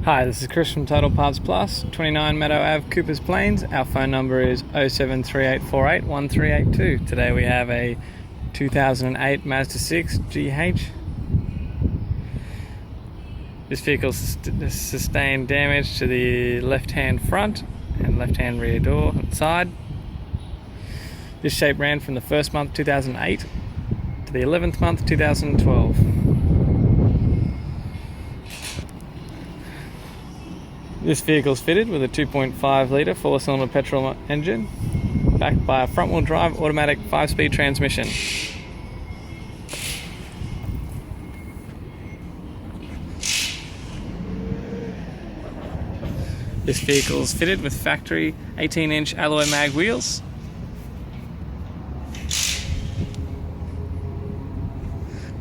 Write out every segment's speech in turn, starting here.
Hi, this is Chris from Total Parts Plus, 29 Meadow Ave Coopers Plains. Our phone number is 0738481382. Today we have a 2008 Mazda 6 GH. This vehicle sustained damage to the left-hand front and left-hand rear door and side. This shape ran from the first month 2008 to the 11th month 2012. This vehicle is fitted with a 2.5 litre 4-cylinder petrol engine, backed by a front-wheel drive automatic 5-speed transmission. This vehicle is fitted with factory 18-inch alloy mag wheels.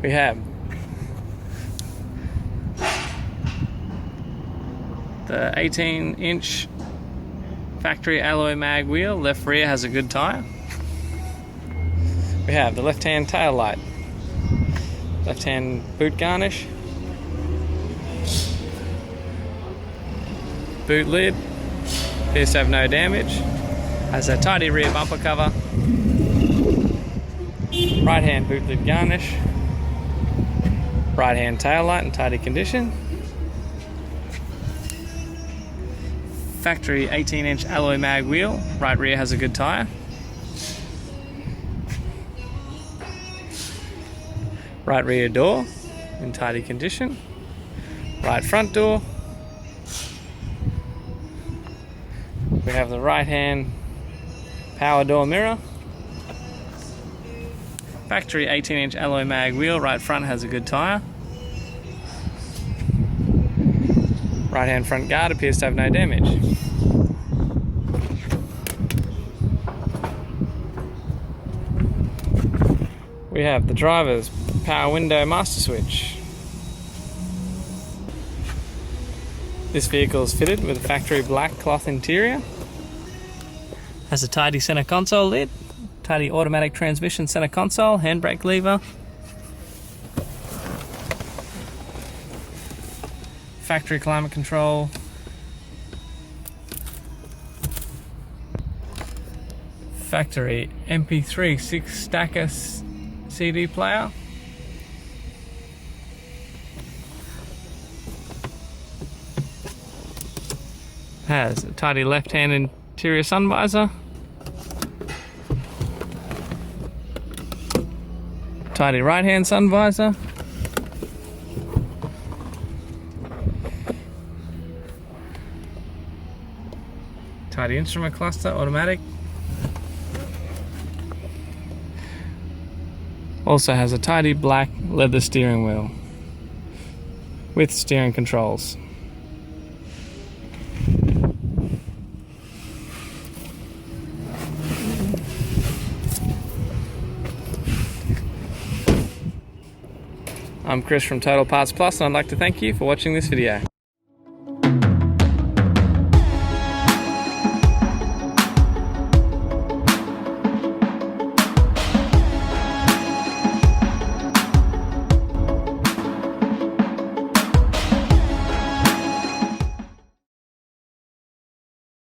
We have the 18-inch factory alloy mag wheel. Left rear has a good tyre. We have the left-hand tail light, left-hand boot garnish, boot lid, appears to have no damage, has a tidy rear bumper cover, right-hand boot lid garnish, right-hand tail light in tidy condition, factory 18-inch alloy mag wheel, right rear has a good tyre, right rear door in tidy condition, right front door. We have the right-hand power door mirror, factory 18-inch alloy mag wheel, right front has a good tyre, right-hand front guard appears to have no damage. We have the driver's power window master switch. This vehicle is fitted with a factory black cloth interior. Has a tidy center console lid, tidy automatic transmission center console, handbrake lever, factory climate control, factory MP3 6-stacker CD player, has a tidy left-hand interior sun visor, tidy right-hand sun visor, tidy instrument cluster, automatic. Also has a tidy black leather steering wheel with steering controls. I'm Chris from Total Parts Plus, and I'd like to thank you for watching this video.